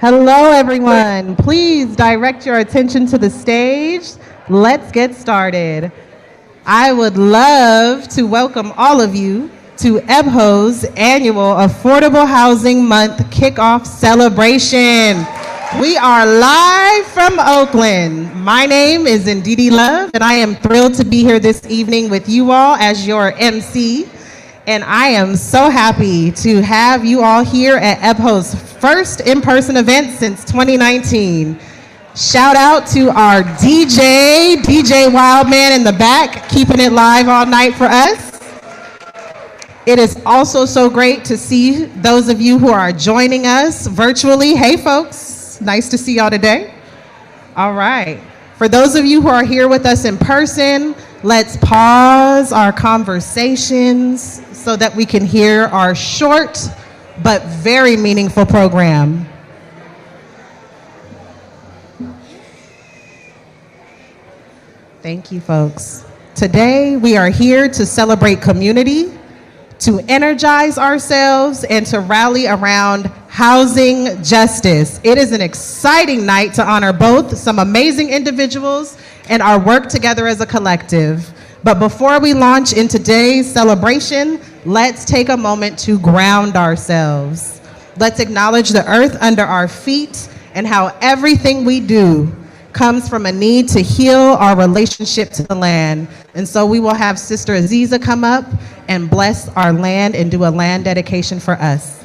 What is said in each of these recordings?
Hello, everyone. Please direct your attention to the stage. Let's get started. I would love to welcome all of you to EBHO's annual Affordable Housing Month Kickoff celebration. We are live from Oakland. My name is Ndidi Love, and I am thrilled to be here this evening with you all as your MC. And I am so happy to have you all here at EBHO's first in-person event since 2019. Shout out to our DJ Wildman in the back, keeping it live all night for us. It is also so great to see those of you who are joining us virtually. Hey folks, nice to see y'all today. All right, for those of you who are here with us in person, let's pause our conversations so that we can hear our short but very meaningful program. Thank you, folks. Today, we are here to celebrate community, to energize ourselves, and to rally around housing justice. It is an exciting night to honor both some amazing individuals and our work together as a collective. But before we launch in today's celebration, let's take a moment to ground ourselves. Let's acknowledge the earth under our feet and how everything we do comes from a need to heal our relationship to the land. And so we will have Sister Aziza come up and bless our land and do a land dedication for us.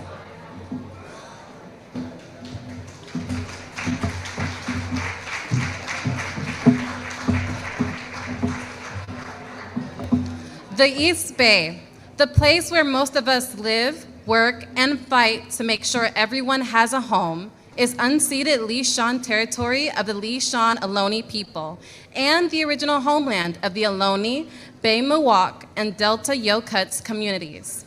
The East Bay, the place where most of us live, work, and fight to make sure everyone has a home, is unceded Lisjan territory of the Lisjan Ohlone people and the original homeland of the Ohlone, Bay Miwok, and Delta Yokuts communities.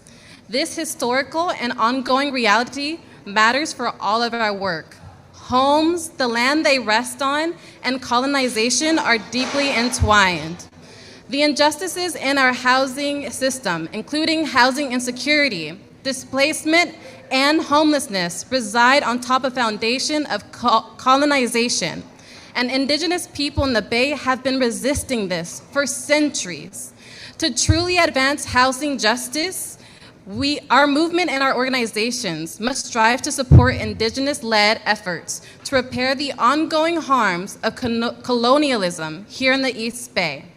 This historical and ongoing reality matters for all of our work. Homes, the land they rest on, and colonization are deeply entwined. The injustices in our housing system, including housing insecurity, displacement, and homelessness, reside on top of a foundation of colonization. And Indigenous people in the Bay have been resisting this for centuries. To truly advance housing justice, our movement and our organizations must strive to support Indigenous-led efforts to repair the ongoing harms of colonialism here in the East Bay.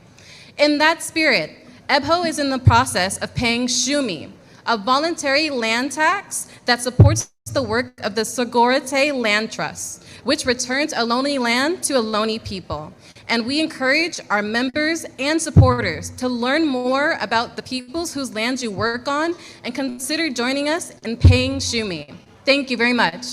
In that spirit, EBHO is in the process of paying Shumi, a voluntary land tax that supports the work of the Sogorea Land Trust, which returns Ohlone land to Ohlone people. And we encourage our members and supporters to learn more about the peoples whose lands you work on and consider joining us in paying Shumi. Thank you very much.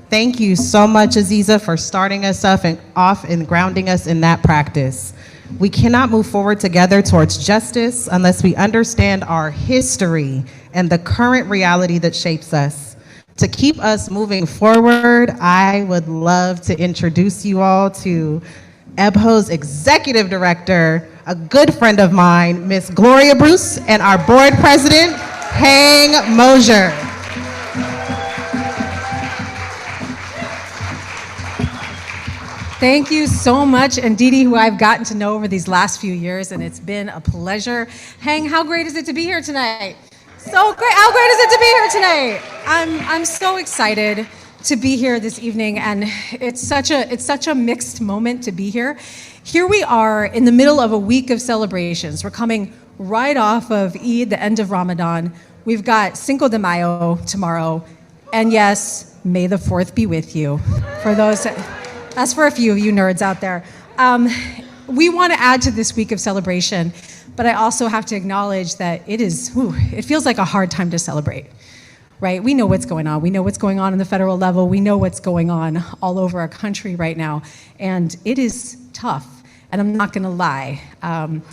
Thank you so much, Aziza, for starting us off and grounding us in that practice. We cannot move forward together towards justice unless we understand our history and the current reality that shapes us. To keep us moving forward, I would love to introduce you all to EBHO's Executive Director, a good friend of mine, Miss Gloria Bruce, and our Board President, Hang Mosier. Thank you so much, Ndidi, who I've gotten to know over these last few years, and it's been a pleasure. Hang, how great is it to be here tonight? So great. How great is it to be here tonight? I'm so excited to be here this evening, and it's such a mixed moment to be here. Here we are in the middle of a week of celebrations. We're coming right off of Eid, the end of Ramadan. We've got Cinco de Mayo tomorrow, and yes, may the 4th be with you. For those. That's for a few of you nerds out there. We want to add to this week of celebration, but I also have to acknowledge that it feels like a hard time to celebrate, right? We know what's going on. We know what's going on in the federal level. We know what's going on all over our country right now, and it is tough, and I'm not gonna lie. I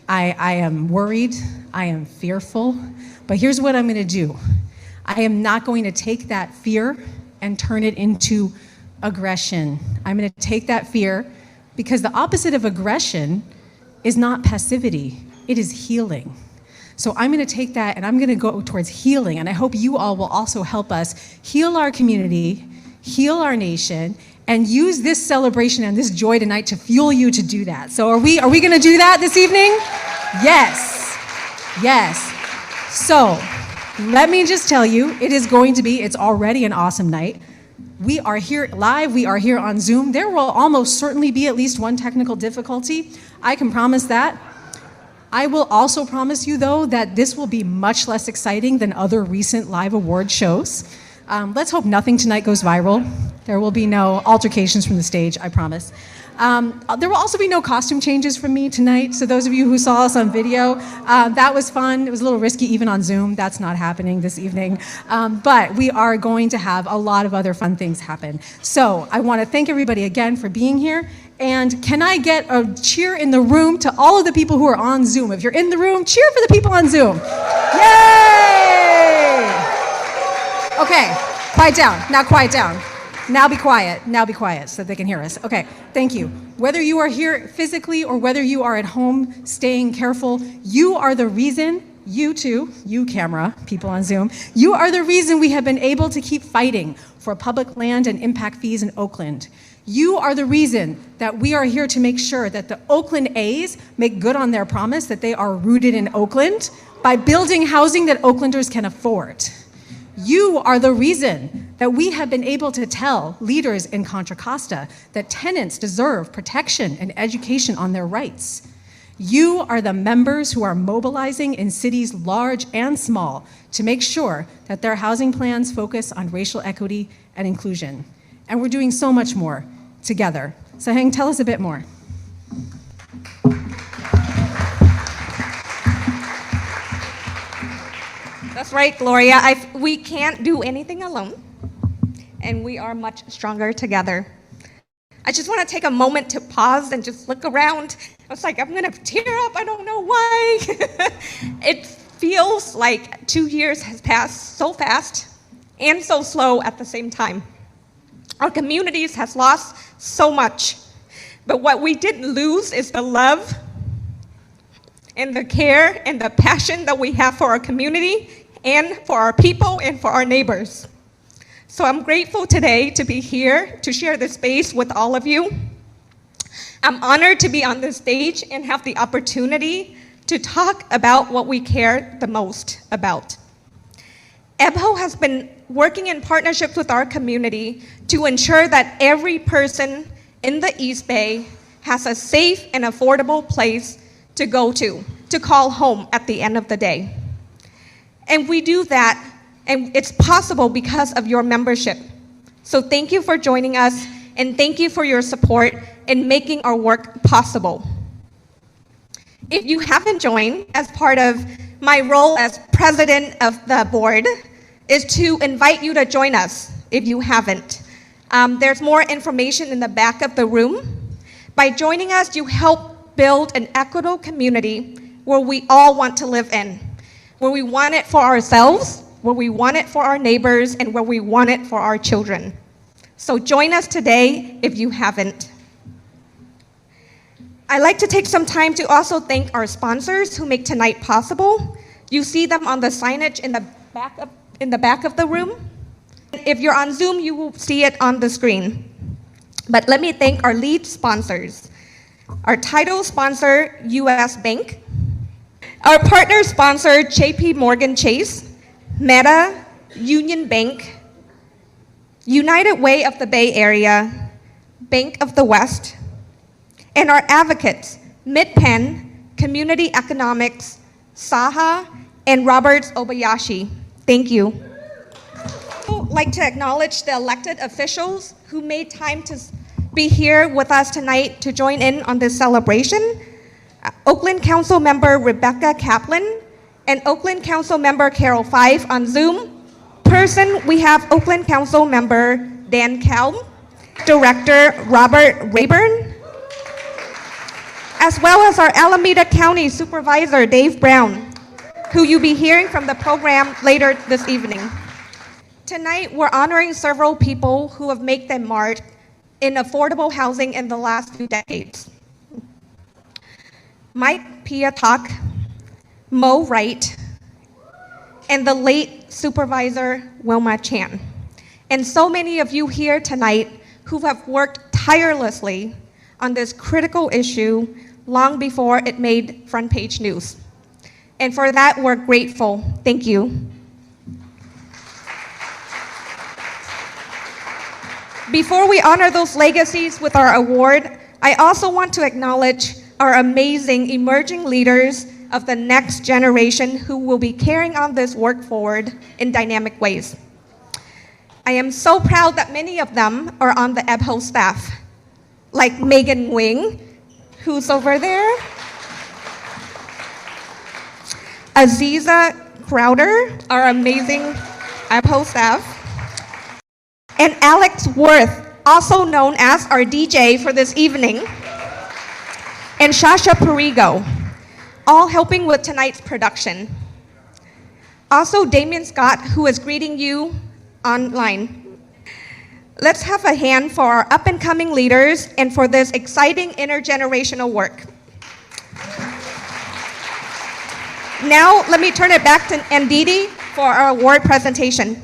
am worried, I am fearful, but here's what I'm gonna do. I am not going to take that fear and turn it into aggression. I'm going to take that fear, because the opposite of aggression is not passivity. it is healing. So I'm going to take that and I'm going to go towards healing, and I hope you all will also help us heal our community, heal our nation, and use this celebration and this joy tonight to fuel you to do that. So are we going to do that this evening? Yes. Yes. So let me just tell you, it's already an awesome night. We are here live, we are here on Zoom. There will almost certainly be at least one technical difficulty. I can promise that. I will also promise you, though, that this will be much less exciting than other recent live award shows. Let's hope nothing tonight goes viral. There will be no altercations from the stage, I promise. There will also be no costume changes from me tonight. So those of you who saw us on video, that was fun. It was a little risky even on Zoom. That's not happening this evening. But we are going to have a lot of other fun things happen. So I want to thank everybody again for being here. And can I get a cheer in the room to all of the people who are on Zoom? If you're in the room, cheer for the people on Zoom. Yay! Okay, quiet down. Now quiet down. Now be quiet. Now be quiet so they can hear us. Okay, thank you. Whether you are here physically or whether you are at home staying careful, you are the reason, you too, you camera, people on Zoom, you are the reason we have been able to keep fighting for public land and impact fees in Oakland. You are the reason that we are here to make sure that the Oakland A's make good on their promise that they are rooted in Oakland by building housing that Oaklanders can afford. You are the reason that we have been able to tell leaders in Contra Costa that tenants deserve protection and education on their rights. You are the members who are mobilizing in cities large and small to make sure that their housing plans focus on racial equity and inclusion. And we're doing so much more together. So Heng, tell us a bit more. That's right, Gloria. We can't do anything alone, and we are much stronger together. I just want to take a moment to pause and just look around. I was like, I'm going to tear up. I don't know why. It feels like 2 years has passed so fast and so slow at the same time. Our communities has lost so much, but what we didn't lose is the love and the care and the passion that we have for our community and for our people and for our neighbors. So I'm grateful today to be here to share this space with all of you. I'm honored to be on this stage and have the opportunity to talk about what we care the most about. EBHO has been working in partnerships with our community to ensure that every person in the East Bay has a safe and affordable place to go to call home at the end of the day. And we do that, and it's possible because of your membership. So thank you for joining us, and thank you for your support in making our work possible. If you haven't joined, as part of my role as president of the board, is to invite you to join us if you haven't. There's more information in the back of the room. By joining us, you help build an equitable community where we all want to live in, where we want it for ourselves, where we want it for our neighbors, and where we want it for our children. So join us today if you haven't. I'd like to take some time to also thank our sponsors who make tonight possible. You see them on the signage in the back of the room. If you're on Zoom, you will see it on the screen. But let me thank our lead sponsors. Our title sponsor, US Bank. Our partner sponsor, JP Morgan Chase, Meta, Union Bank, United Way of the Bay Area, Bank of the West, and our advocates, MidPenn, Community Economics, Saha, and Roberts Obayashi. Thank you. I'd like to acknowledge the elected officials who made time to be here with us tonight to join in on this celebration. Oakland Council Member Rebecca Kaplan and Oakland Council Member Carol Five on Zoom. We have Oakland Council Member Dan Kelm, Director Robert Rayburn, as well as our Alameda County Supervisor Dave Brown, who you'll be hearing from the program later this evening. Tonight, we're honoring several people who have made their mark in affordable housing in the last few decades. Mike Pyatok, Moe Wright, and the late Supervisor Wilma Chan, and so many of you here tonight who have worked tirelessly on this critical issue long before it made front page news. And for that, we're grateful. Thank you. Before we honor those legacies with our award, I also want to acknowledge our amazing emerging leaders of the next generation who will be carrying on this work forward in dynamic ways. I am so proud that many of them are on the EBHO staff, like Megan Wing, who's over there, Aziza Crowder, our amazing EBHO staff, and Alex Worth, also known as our DJ for this evening, and Shasha Perigo, all helping with tonight's production. Also, Damien Scott, who is greeting you online. Let's have a hand for our up-and-coming leaders and for this exciting intergenerational work. Now, let me turn it back to Ndidi for our award presentation.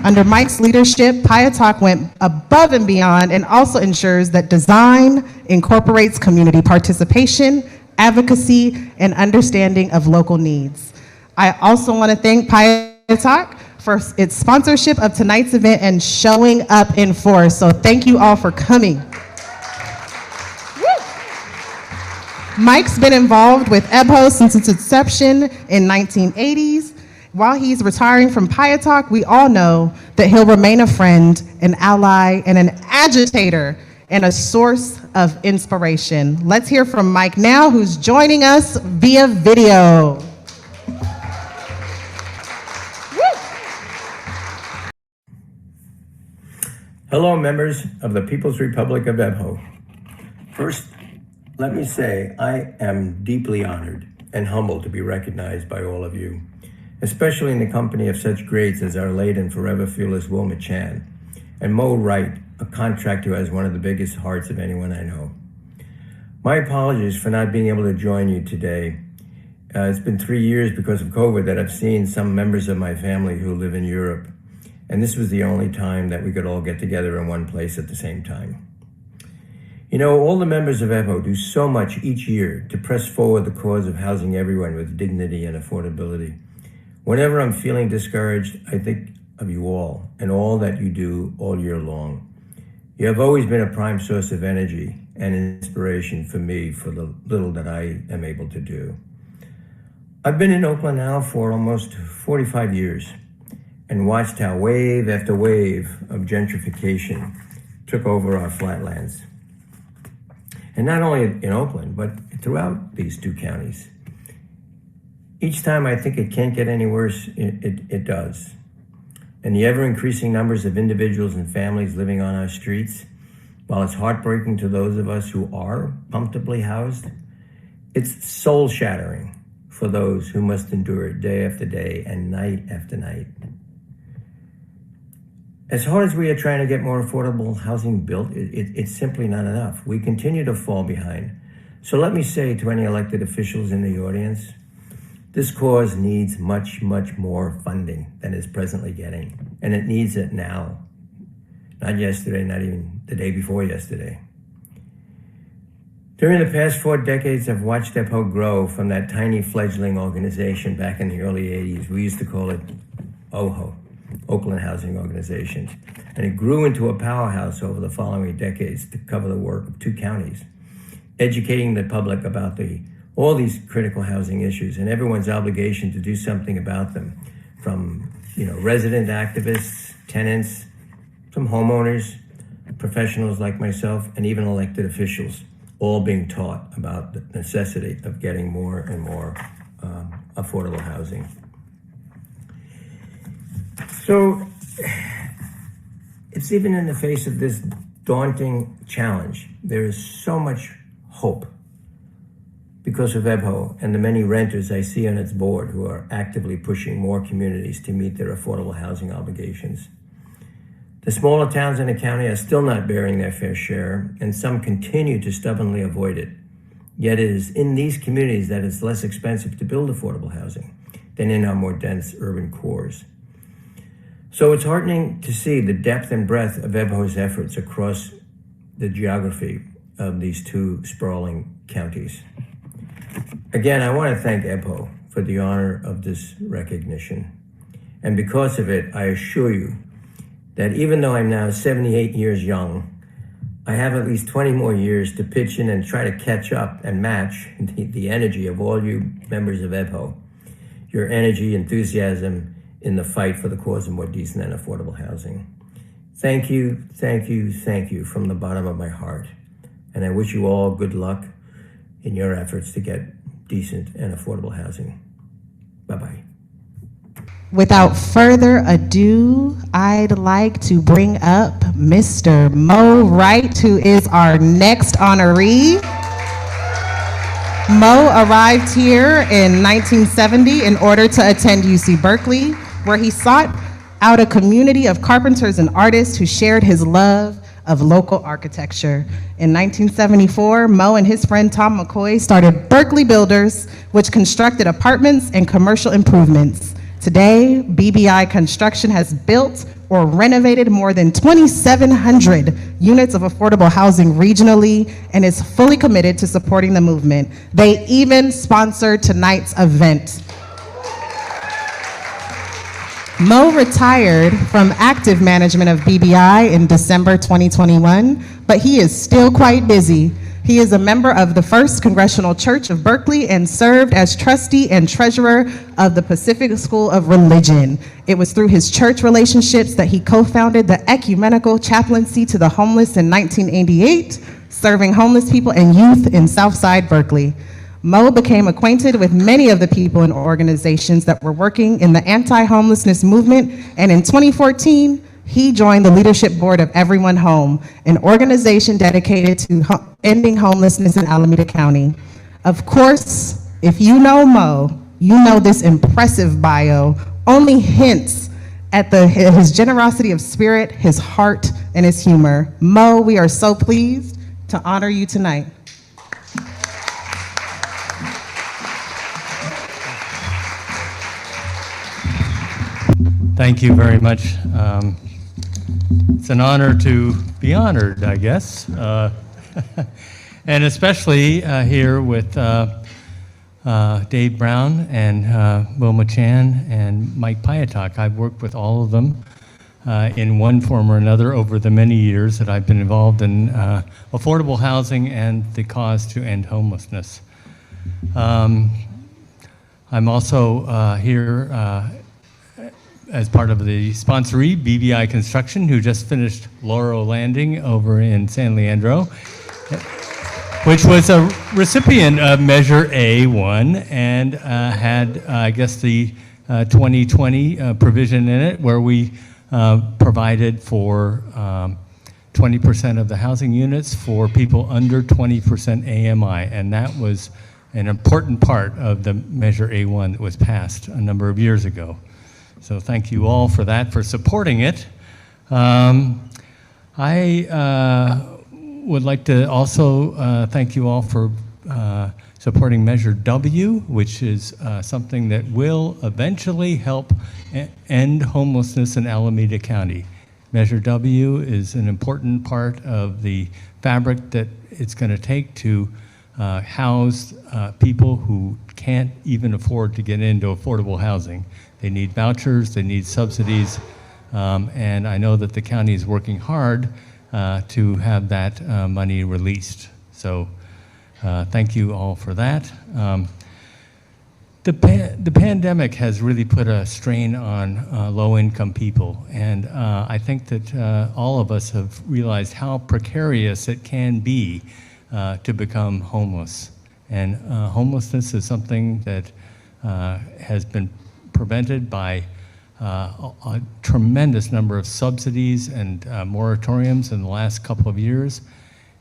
Under Mike's leadership, Pyatok went above and beyond and also ensures that design incorporates community participation, advocacy, and understanding of local needs. I also want to thank Pyatok for its sponsorship of tonight's event and showing up in force. So thank you all for coming. Mike's been involved with EBHO since its inception in 1980s. While he's retiring from Pyatok, we all know that he'll remain a friend, an ally, and an agitator, and a source of inspiration. Let's hear from Mike now, who's joining us via video. Hello, members of the People's Republic of EBHO. First, let me say I am deeply honored and humbled to be recognized by all of you, especially in the company of such greats as our late and forever fearless Wilma Chan, and Moe Wright, a contractor who has one of the biggest hearts of anyone I know. My apologies for not being able to join you today. It's been 3 years because of COVID that I've seen some members of my family who live in Europe, and this was the only time that we could all get together in one place at the same time. You know, all the members of EBHO do so much each year to press forward the cause of housing everyone with dignity and affordability. Whenever I'm feeling discouraged, I think of you all and all that you do all year long. You have always been a prime source of energy and inspiration for me for the little that I am able to do. I've been in Oakland now for almost 45 years and watched how wave after wave of gentrification took over our flatlands. And not only in Oakland, but throughout these two counties. Each time I think it can't get any worse, it does. And the ever-increasing numbers of individuals and families living on our streets, while it's heartbreaking to those of us who are comfortably housed, it's soul-shattering for those who must endure it day after day and night after night. As hard as we are trying to get more affordable housing built, it's simply not enough. We continue to fall behind. So let me say to any elected officials in the audience, this cause needs much, much more funding than it's presently getting. And it needs it now. Not yesterday, not even the day before yesterday. During the past 4 decades, I've watched EBHO grow from that tiny fledgling organization back in the early 80s. We used to call it OHO, Oakland Housing Organization. And it grew into a powerhouse over the following decades to cover the work of 2 counties, educating the public about all these critical housing issues and everyone's obligation to do something about them, from resident activists, tenants, some homeowners, professionals like myself, and even elected officials, all being taught about the necessity of getting more and more affordable housing. So it's even in the face of this daunting challenge, there is so much hope because of EBHO and the many renters I see on its board who are actively pushing more communities to meet their affordable housing obligations. The smaller towns in the county are still not bearing their fair share, and some continue to stubbornly avoid it. Yet it is in these communities that it's less expensive to build affordable housing than in our more dense urban cores. So it's heartening to see the depth and breadth of EBHO's efforts across the geography of these two sprawling counties. Again, I want to thank EBHO for the honor of this recognition. And because of it, I assure you that even though I'm now 78 years young, I have at least 20 more years to pitch in and try to catch up and match the energy of all you members of EBHO, your energy, enthusiasm in the fight for the cause of more decent and affordable housing. Thank you, thank you, thank you from the bottom of my heart. And I wish you all good luck in your efforts to get decent and affordable housing. Bye-bye. Without further ado, I'd like to bring up Mr. Moe Wright, who is our next honoree. Moe arrived here in 1970 in order to attend UC Berkeley, where he sought out a community of carpenters and artists who shared his love of local architecture. In 1974, Moe and his friend Tom McCoy started Berkeley Builders, which constructed apartments and commercial improvements. Today, BBI Construction has built or renovated more than 2,700 units of affordable housing regionally and is fully committed to supporting the movement. They even sponsored tonight's event. Moe retired from active management of BBI in December 2021, but he is still quite busy. He is a member of the First Congressional Church of Berkeley and served as trustee and treasurer of the Pacific School of Religion. It was through his church relationships that he co-founded the Ecumenical Chaplaincy to the Homeless in 1988, serving homeless people and youth in Southside Berkeley. Moe became acquainted with many of the people and organizations that were working in the anti-homelessness movement, and in 2014, he joined the leadership board of Everyone Home, an organization dedicated to ending homelessness in Alameda County. Of course, if you know Moe, you know this impressive bio only hints at his generosity of spirit, his heart, and his humor. Moe, we are so pleased to honor you tonight. Thank you very much. It's an honor to be honored, I guess, and especially here with Dave Brown and Wilma Chan and Mike Pyatok. I've worked with all of them in one form or another over the many years that I've been involved in affordable housing and the cause to end homelessness. I'm also here as part of the sponsoree, BBI Construction, who just finished Laurel Landing over in San Leandro, which was a recipient of Measure A1 and had, I guess, the 2020 provision in it where we provided for 20% of the housing units for people under 20% AMI, and that was an important part of the Measure A1 that was passed a number of years ago. So thank you all for that, for supporting it. I would like to also thank you all for supporting Measure W, which is something that will eventually help end homelessness in Alameda County. Measure W is an important part of the fabric that it's going to take to house people who can't even afford to get into affordable housing. They need vouchers, they need subsidies, and I know that the county is working hard to have that money released. So thank you all for that. The pandemic has really put a strain on low-income people, and I think that all of us have realized how precarious it can be to become homeless. And homelessness is something that has been prevented by a tremendous number of subsidies and moratoriums in the last couple of years,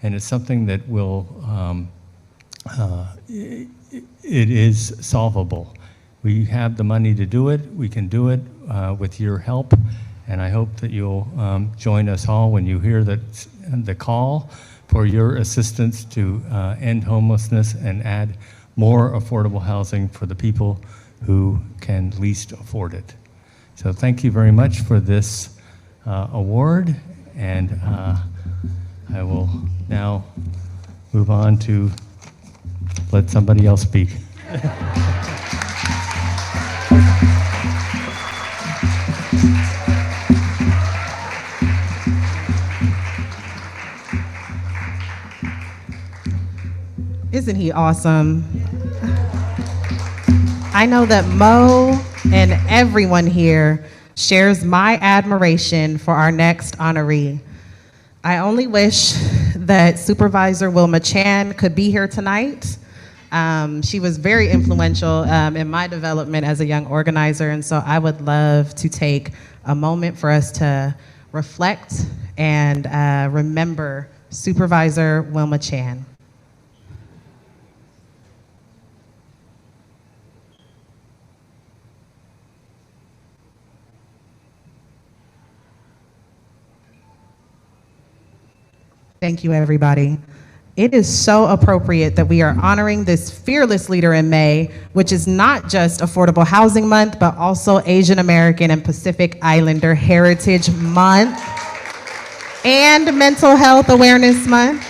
and it's something that will, it is solvable. We have the money to do it. We can do it with your help, and I hope that you'll join us all when you hear that the call, for your assistance to end homelessness and add more affordable housing for the people who can least afford it. So thank you very much for this award, and I will now move on to let somebody else speak. Isn't he awesome? I know that Moe and everyone here shares my admiration for our next honoree. I only wish that Supervisor Wilma Chan could be here tonight. She was very influential in my development as a young organizer, and so I would love to take a moment for us to reflect and remember Supervisor Wilma Chan. Thank you, everybody. It is so appropriate that we are honoring this fearless leader in May, which is not just Affordable Housing Month, but also Asian American and Pacific Islander Heritage Month and Mental Health Awareness Month.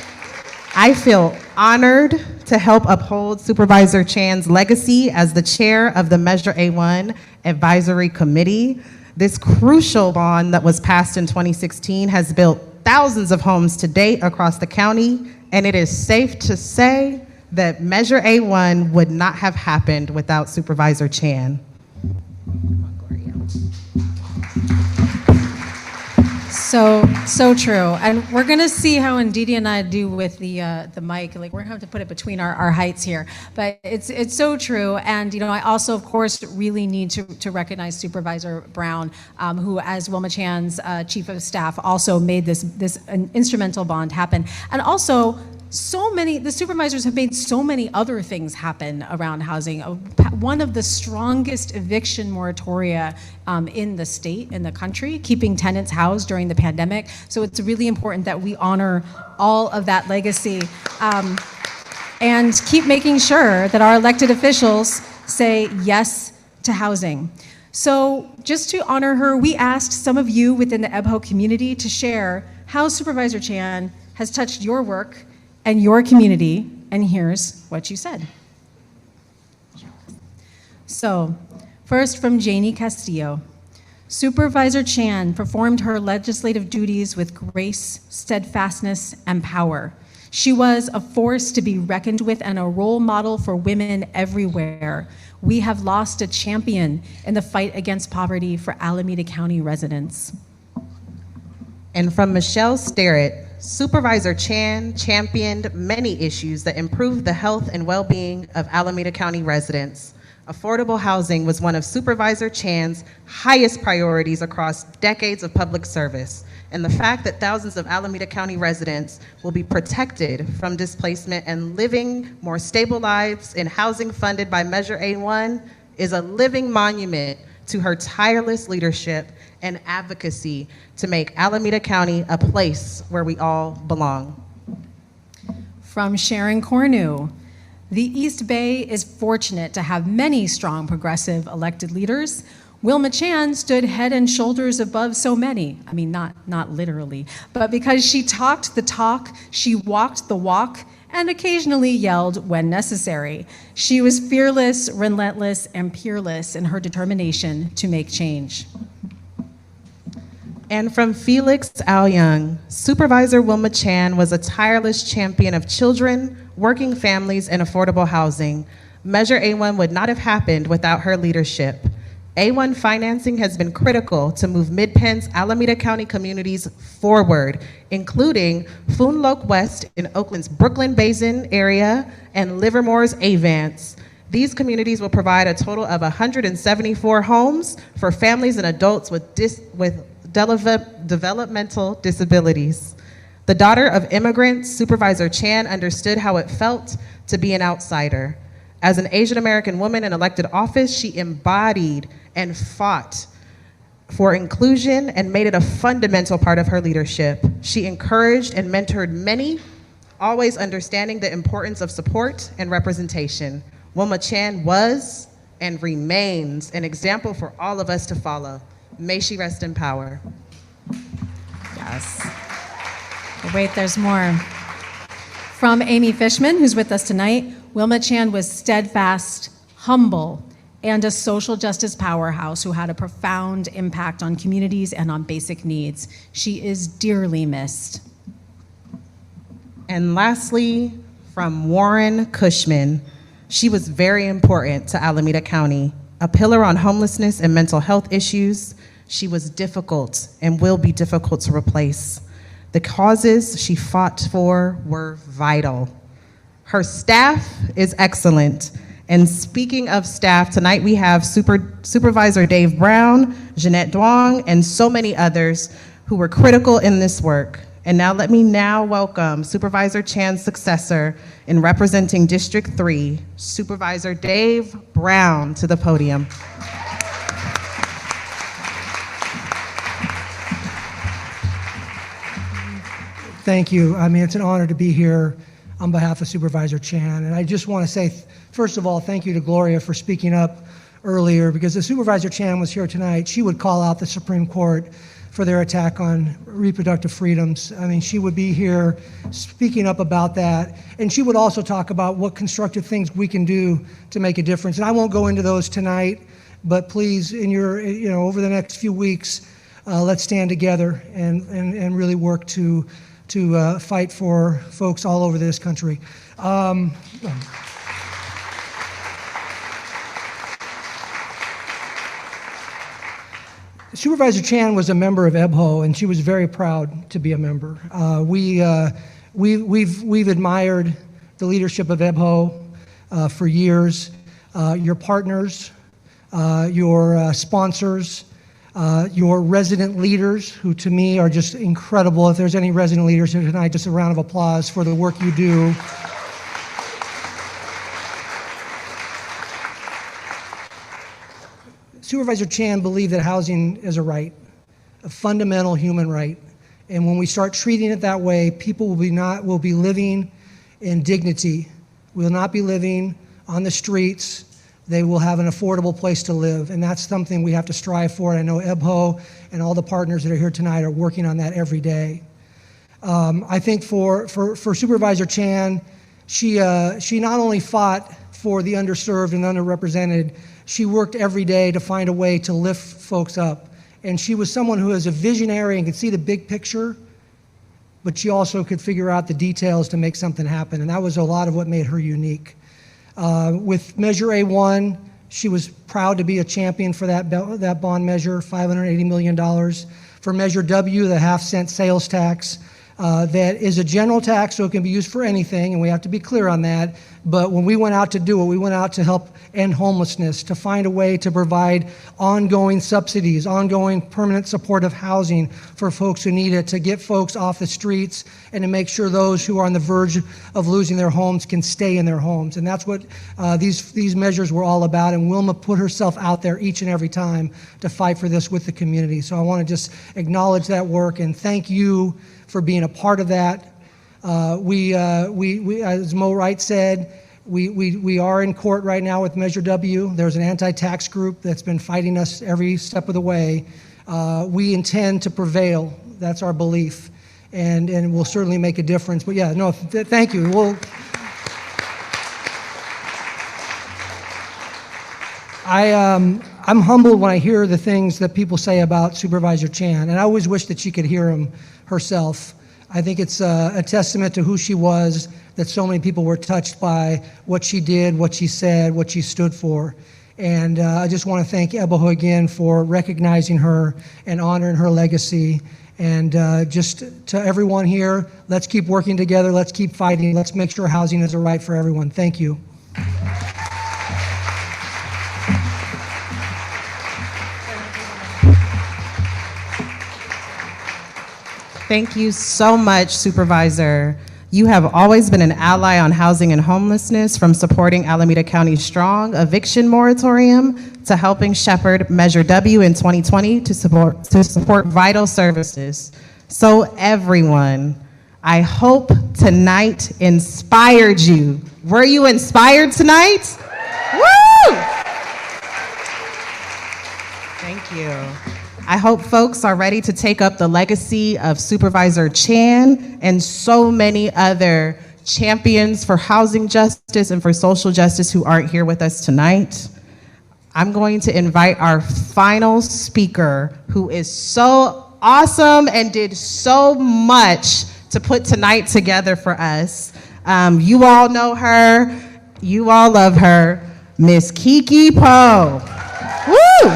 I feel honored to help uphold Supervisor Chan's legacy as the chair of the Measure A1 Advisory Committee. This crucial bond that was passed in 2016 has built thousands of homes to date across the county, and it is safe to say that Measure A1 would not have happened without Supervisor Chan. So true. And we're gonna see how Ndidi and I do with the mic. Like, we're gonna have to put it between our heights here. But it's so true. And I also, of course, really need to recognize Supervisor Brown, who, as Wilma Chan's chief of staff, also made this an instrumental bond happen. And also, the supervisors have made so many other things happen around housing. One of the strongest eviction moratoria in the state, in the country, keeping tenants housed during the pandemic. So it's really important that we honor all of that legacy and keep making sure that our elected officials say yes to housing. So just to honor her, we asked some of you within the EBHO community to share how Supervisor Chan has touched your work and your community, and here's what you said. So, first from Janie Castillo. Supervisor Chan performed her legislative duties with grace, steadfastness, and power. She was a force to be reckoned with and a role model for women everywhere. We have lost a champion in the fight against poverty for Alameda County residents. And from Michelle Sterrett, Supervisor Chan championed many issues that improved the health and well-being of Alameda County residents. Affordable housing was one of Supervisor Chan's highest priorities across decades of public service. And the fact that thousands of Alameda County residents will be protected from displacement and living more stable lives in housing funded by Measure A1 is a living monument to her tireless leadership and advocacy to make Alameda County a place where we all belong. From Sharon Cornu, the East Bay is fortunate to have many strong progressive elected leaders. Wilma Chan stood head and shoulders above so many. I mean, not literally, but because she talked the talk, she walked the walk, and occasionally yelled when necessary. She was fearless, relentless, and peerless in her determination to make change. And from Felix Al Young, Supervisor Wilma Chan was a tireless champion of children, working families, and affordable housing. Measure A1 would not have happened without her leadership. A1 financing has been critical to move Mid-Penn's Alameda County communities forward, including Foon Loc West in Oakland's Brooklyn Basin area and Livermore's Avance. These communities will provide a total of 174 homes for families and adults with developmental disabilities. The daughter of immigrants, Supervisor Chan understood how it felt to be an outsider. As an Asian American woman in elected office, she embodied and fought for inclusion and made it a fundamental part of her leadership. She encouraged and mentored many always understanding the importance of support and representation. Wilma Chan was and remains an example for all of us to follow. May she rest in power. Yes. But wait, there's more. From Amy Fishman, who's with us tonight, Wilma Chan was steadfast, humble, and a social justice powerhouse who had a profound impact on communities and on basic needs. She is dearly missed. And lastly, from Warren Cushman, she was very important to Alameda County, a pillar on homelessness and mental health issues. She was difficult and will be difficult to replace. The causes she fought for were vital. Her staff is excellent. And speaking of staff, tonight we have Supervisor Dave Brown, Jeanette Duong, and so many others who were critical in this work. And now let me welcome Supervisor Chan's successor in representing District 3, Supervisor Dave Brown, to the podium. Thank you. I mean, it's an honor to be here on behalf of Supervisor Chan. And I just want to say, first of all, thank you to Gloria for speaking up earlier, because if Supervisor Chan was here tonight, she would call out the Supreme Court for their attack on reproductive freedoms. I mean, she would be here speaking up about that. And she would also talk about what constructive things we can do to make a difference. And I won't go into those tonight, but please, in your, over the next few weeks, let's stand together and really work to fight for folks all over this country. Supervisor Chan was a member of EBHO, and she was very proud to be a member. We've admired the leadership of EBHO for years. Your partners, your sponsors, your resident leaders, who to me are just incredible. If there's any resident leaders here tonight, just a round of applause for the work you do. Supervisor Chan believed that housing is a right, a fundamental human right. And when we start treating it that way, people will be living in dignity. We will not be living on the streets. They will have an affordable place to live. And that's something we have to strive for. And I know EBHO and all the partners that are here tonight are working on that every day. I think for Supervisor Chan, she not only fought for the underserved and underrepresented, she worked every day to find a way to lift folks up. And she was someone who is a visionary and could see the big picture, but she also could figure out the details to make something happen. And that was a lot of what made her unique. With Measure A1, she was proud to be a champion for that bond measure, $580 million. For Measure W, the half-cent sales tax, that is a general tax, so it can be used for anything, and we have to be clear on that. But when we went out to do it, we went out to help end homelessness, to find a way to provide ongoing subsidies, ongoing permanent supportive housing for folks who need it, to get folks off the streets, and to make sure those who are on the verge of losing their homes can stay in their homes. And that's what these measures were all about, and Wilma put herself out there each and every time to fight for this with the community. So I want to just acknowledge that work and thank you for being a part of that. We as Moe Wright said, we are in court right now with Measure W. There's an anti-tax group that's been fighting us every step of the way. We intend to prevail. That's our belief, and we'll certainly make a difference. But yeah, no, thank you. I'm humbled when I hear the things that people say about Supervisor Chan, and I always wish that she could hear them herself. I think it's a testament to who she was, that so many people were touched by what she did, what she said, what she stood for. And I just want to thank EBHO again for recognizing her and honoring her legacy. And just to everyone here, let's keep working together, let's keep fighting, let's make sure housing is a right for everyone. Thank you. Thank you so much, Supervisor. You have always been an ally on housing and homelessness, from supporting Alameda County's strong eviction moratorium to helping shepherd Measure W in 2020 to support vital services. So everyone, I hope tonight inspired you. Were you inspired tonight? Woo! Thank you. I hope folks are ready to take up the legacy of Supervisor Chan and so many other champions for housing justice and for social justice who aren't here with us tonight. I'm going to invite our final speaker, who is so awesome and did so much to put tonight together for us. You all know her, you all love her, Miss Kiki Poe. Woo!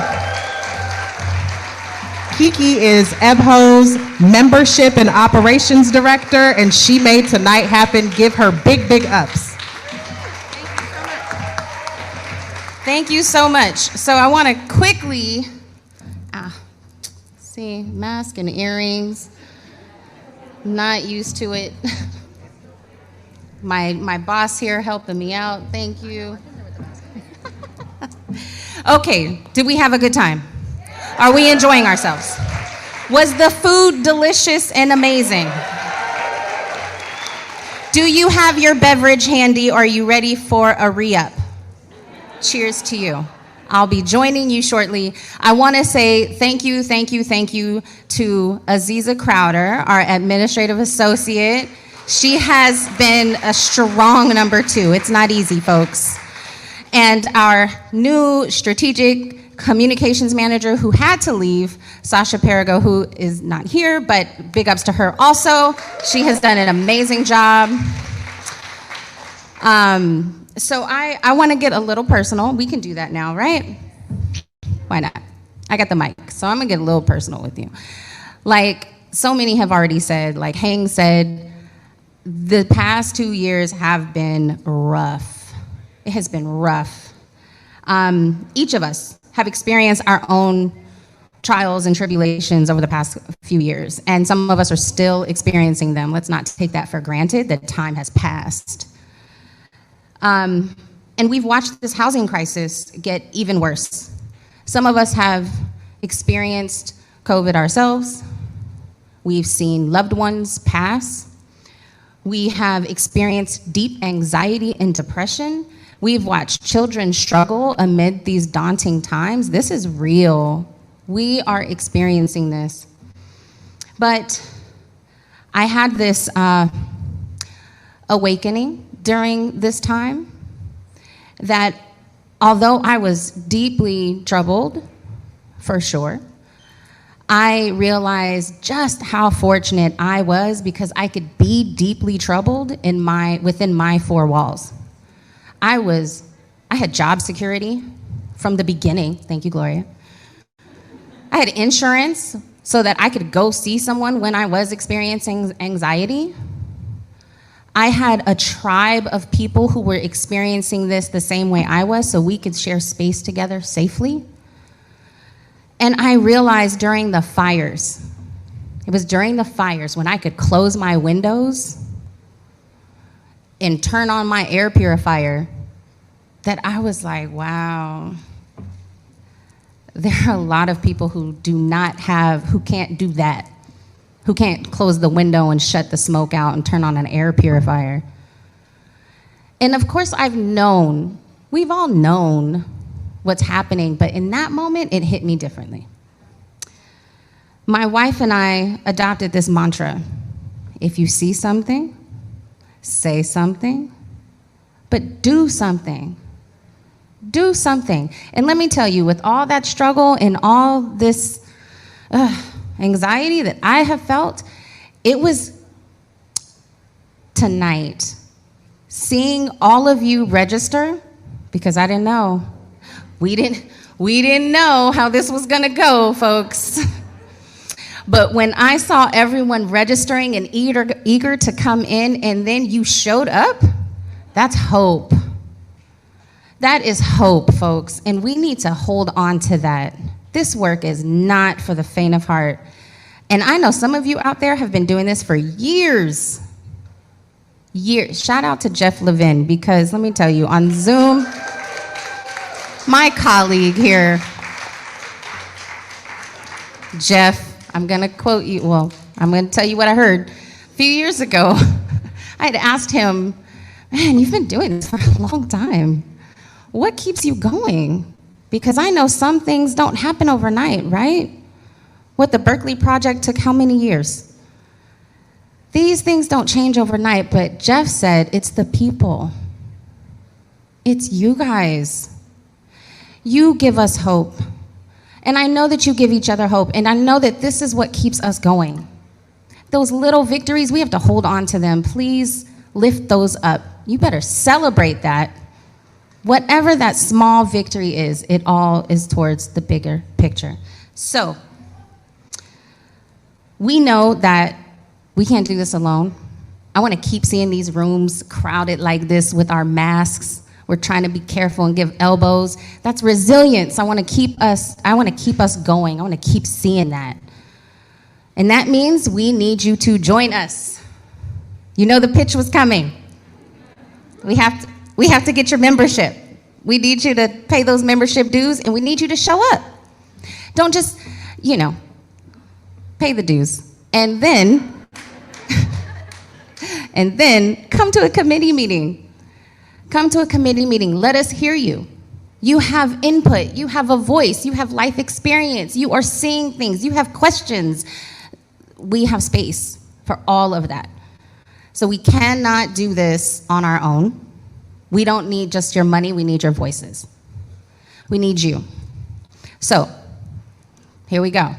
Kiki is EBHO's Membership and Operations Director, and she made tonight happen. Give her big, big ups. Thank you so much. So I want to quickly, see, mask and earrings, not used to it. My boss here helping me out, thank you. Okay, did we have a good time? Are we enjoying ourselves? Was the food delicious and amazing? Do you have your beverage handy? Are you ready for a re-up? Cheers to you. I'll be joining you shortly. I want to say thank you to Aziza Crowder, our administrative associate. She has been a strong number 2. It's not easy, folks. And our new strategic communications manager who had to leave, Sasha Perigo, who is not here, but big ups to her also. She has done an amazing job. So I want to get a little personal. We can do that now, right? Why not? I got the mic, so I'm going to get a little personal with you. Like so many have already said, like Hang said, the past 2 years have been rough. It has been rough. Each of us have experienced our own trials and tribulations over the past few years, and some of us are still experiencing them. Let's not take that for granted, that time has passed. And we've watched this housing crisis get even worse. Some of us have experienced COVID ourselves. We've seen loved ones pass. We have experienced deep anxiety and depression. We've watched children struggle amid these daunting times. This is real. We are experiencing this. But I had this awakening during this time that although I was deeply troubled, for sure, I realized just how fortunate I was because I could be deeply troubled within my 4 walls. I had job security from the beginning. Thank you, Gloria. I had insurance so that I could go see someone when I was experiencing anxiety. I had a tribe of people who were experiencing this the same way I was, so we could share space together safely. And I realized during the fires, it was during the fires when I could close my windows and turn on my air purifier that I was like, wow, there are a lot of people who can't do that, who can't close the window and shut the smoke out and turn on an air purifier. And of course we've all known what's happening, but in that moment, it hit me differently. My wife and I adopted this mantra: if you see something, say something, but do something. Do something. And let me tell you, with all that struggle and all this anxiety that I have felt, it was tonight, seeing all of you register, because I didn't know. We didn't know how this was gonna go, folks. But when I saw everyone registering and eager to come in, and then you showed up, that's hope. That is hope, folks, and we need to hold on to that. This work is not for the faint of heart. And I know some of you out there have been doing this for years. Shout out to Jeff Levin, because let me tell you, on Zoom, my colleague here, Jeff, I'm gonna quote you, well, I'm gonna tell you what I heard. A few years ago, I had asked him, man, you've been doing this for a long time. What keeps you going? Because I know some things don't happen overnight, right? What, the Berkeley Project took how many years? These things don't change overnight, but Jeff said it's the people. It's you guys. You give us hope. And I know that you give each other hope, and I know that this is what keeps us going. Those little victories, we have to hold on to them. Please lift those up. You better celebrate that. Whatever that small victory is, it all is towards the bigger picture. So, we know that we can't do this alone. I want to keep seeing these rooms crowded like this with our masks. We're trying to be careful and give elbows. That's resilience. I want to keep us going. I want to keep seeing that. And that means we need you to join us. You know the pitch was coming. We have to get your membership. We need you to pay those membership dues, and we need you to show up. Don't just, pay the dues. And then come to a committee meeting. Come to a committee meeting. Let us hear you. You have input. You have a voice. You have life experience. You are seeing things. You have questions. We have space for all of that. So we cannot do this on our own. We don't need just your money. We need your voices. We need you. So here we go.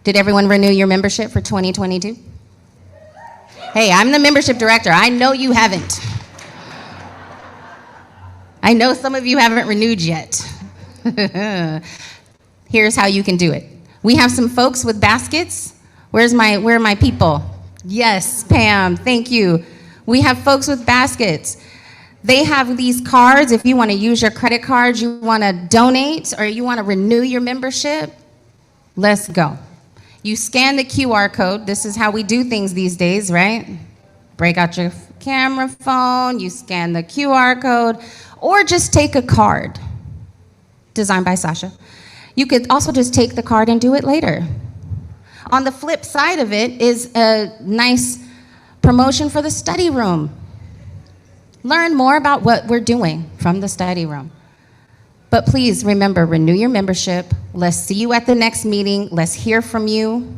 Did everyone renew your membership for 2022? Hey, I'm the membership director. I know you haven't. I know some of you haven't renewed yet. Here's how you can do it. We have some folks with baskets. Where are my people? Yes, Pam, thank you. We have folks with baskets. They have these cards. If you want to use your credit card, you want to donate, or you want to renew your membership, let's go. You scan the QR code. This is how we do things these days, right? Break out your camera phone, you scan the QR code, or just take a card designed by Sasha. You could also just take the card and do it later. On the flip side of it is a nice promotion for the study room. Learn more about what we're doing from the study room. But please remember, renew your membership. Let's see you at the next meeting. Let's hear from you.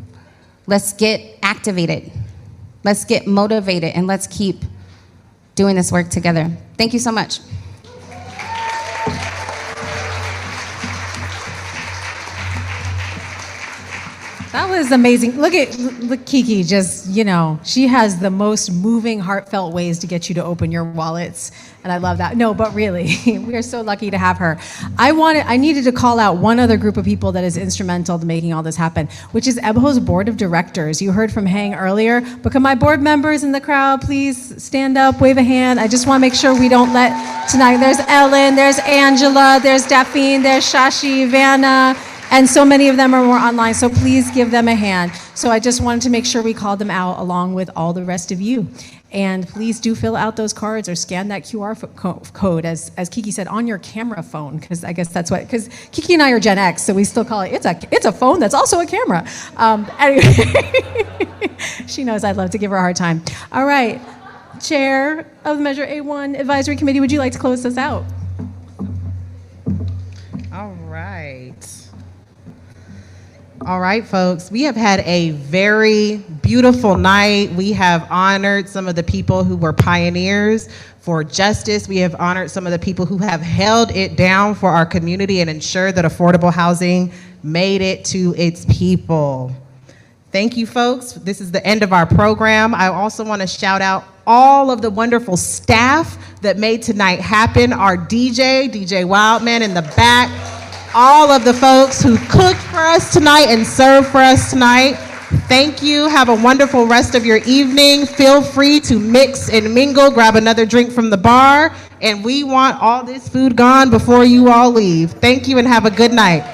Let's get activated. Let's get motivated, and let's keep doing this work together. Thank you so much. That was amazing. Look, Kiki, just, she has the most moving, heartfelt ways to get you to open your wallets. And I love that. No, but really, we are so lucky to have her. I needed to call out one other group of people that is instrumental to making all this happen, which is EBHO's board of directors. You heard from Hang earlier, but can my board members in the crowd please stand up, wave a hand? I just want to make sure we don't let tonight. There's Ellen, there's Angela, there's Daphne, there's Shashi, Vanna, and so many of them are more online, so please give them a hand. So I just wanted to make sure we called them out along with all the rest of you. And please do fill out those cards or scan that QR code, as Kiki said, on your camera phone, because I guess that's because Kiki and I are Gen X, so we still call it, it's a phone that's also a camera. Anyway, she knows I'd love to give her a hard time. All right, Chair of the Measure A1 Advisory Committee, would you like to close this out? All right, folks, we have had a very beautiful night. We have honored some of the people who were pioneers for justice. We have honored some of the people who have held it down for our community and ensured that affordable housing made it to its people. Thank you, folks. This is the end of our program. I also want to shout out all of the wonderful staff that made tonight happen. Our DJ Wildman in the back, all of the folks who cooked for us tonight and served for us tonight. Thank you. Have a wonderful rest of your evening. Feel free to mix and mingle, grab another drink from the bar, and we want all this food gone before you all leave. Thank you and have a good night.